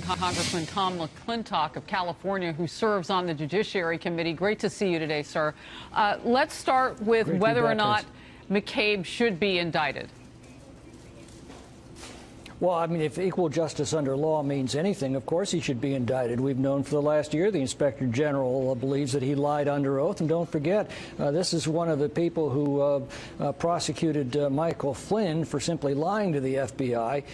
Congressman Tom McClintock of California, who serves on the Judiciary Committee. Great to see you today, sir. Let's start with whether or not McCabe should be indicted. Well, I mean, if equal justice under law means anything, of course he should be indicted. We've known for the last year the Inspector General believes that he lied under oath. And don't forget, this is one of the people who prosecuted Michael Flynn for simply lying to the FBI,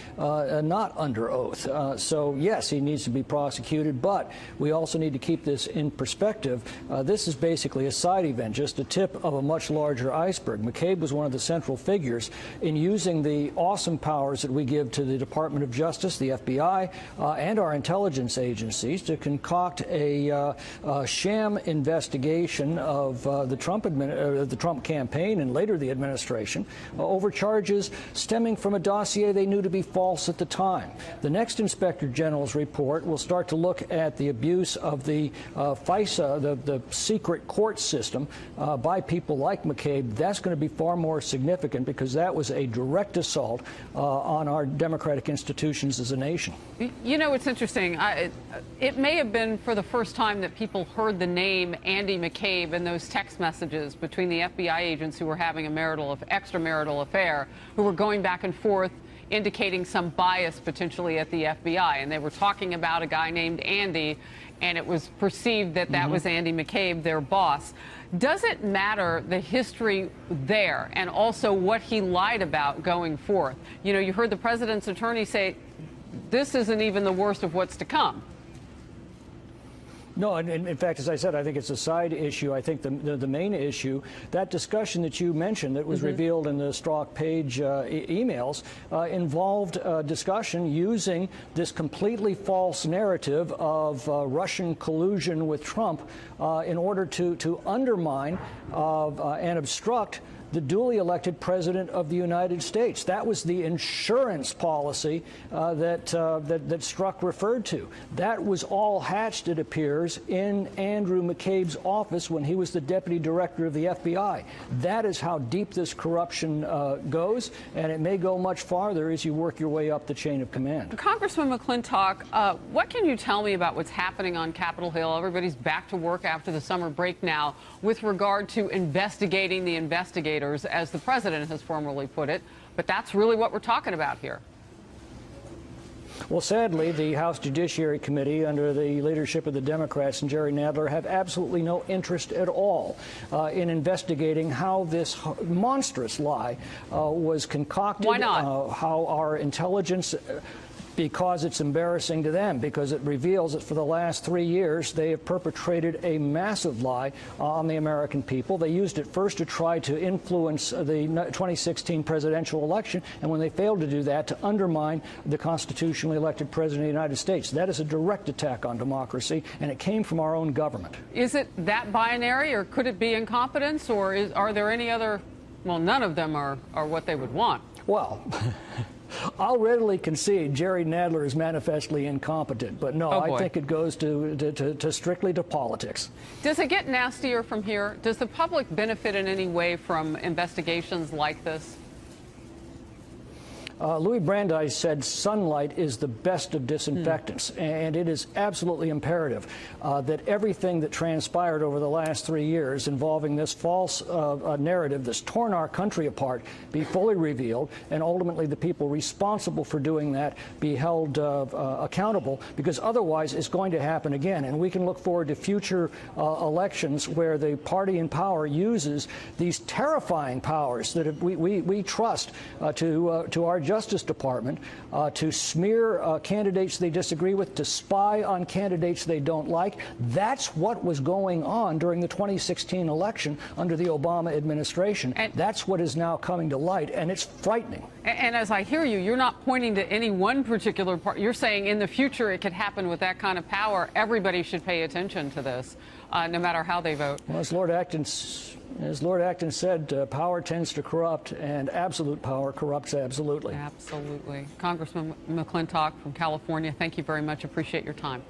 not under oath. So, yes, he needs to be prosecuted, but we also need to keep this in perspective. This is basically a side event, just a tip of a much larger iceberg. McCabe was one of the central figures in using the awesome powers that we give to the Department of Justice, the FBI, and our intelligence agencies to concoct a sham investigation of the Trump campaign and later the administration over charges stemming from a dossier they knew to be false at the time. The next Inspector General's report will start to look at the abuse of the FISA, the secret court system, by people like McCabe. That's going to be far more significant because that was a direct assault on our democratic institutions as a nation. You know, it's interesting. It may have been for the first time that people heard the name Andy McCabe in those text messages between the FBI agents who were having a extramarital affair, who were going back and forth indicating some bias potentially at the FBI. And they were talking about a guy named Andy, and it was perceived that that was Andy McCabe, their boss. Does it matter the history there and also what he lied about going forth? You know, you heard the president's attorney say this isn't even the worst of what's to come. No, and in fact, as I said, I think it's a side issue. I think the main issue, that discussion that you mentioned that was revealed in the Strzok Page emails, involved discussion using this completely false narrative of Russian collusion with Trump in order to undermine and obstruct the duly elected president of the United States. That was the insurance policy that Strzok referred to. That was all hatched, it appears, in Andrew McCabe's office when he was the deputy director of the FBI. That is how deep this corruption goes, and it may go much farther as you work your way up the chain of command. Congressman McClintock, what can you tell me about what's happening on Capitol Hill? Everybody's back to work after the summer break now with regard to investigating the investigators, as the president has formally put it, but that's really what we're talking about here. Well, sadly, the House Judiciary Committee, under the leadership of the Democrats and Jerry Nadler, have absolutely no interest at all in investigating how this monstrous lie was concocted. Why not? How our intelligence... Because it's embarrassing to them, because it reveals that for the last 3 years they have perpetrated a massive lie on the American people. They used it first to try to influence the 2016 presidential election, and when they failed to do that, to undermine the constitutionally elected president of the United States. That is a direct attack on democracy, and it came from our own government. Is it that binary, or could it be incompetence, or are there any other? Well, none of them are what they would want. Well, I'll readily concede Jerry Nadler is manifestly incompetent, but no, I think it goes strictly to politics. Does it get nastier from here? Does the public benefit in any way from investigations like this? Louis Brandeis said sunlight is the best of disinfectants, and it is absolutely imperative that everything that transpired over the last 3 years involving this false narrative that's torn our country apart be fully revealed, and ultimately the people responsible for doing that be held accountable, because otherwise it's going to happen again. And we can look forward to future elections where the party in power uses these terrifying powers that we trust to our Justice Department to smear candidates they disagree with, to spy on candidates they don't like. That's what was going on during the 2016 election under the Obama administration. And that's what is now coming to light, and it's frightening. And as I hear you, you're not pointing to any one particular part. You're saying in the future it could happen with that kind of power. Everybody should pay attention to this, no matter how they vote. Well, as Lord Acton said, power tends to corrupt, and absolute power corrupts absolutely. Absolutely. Congressman McClintock from California, thank you very much. Appreciate your time.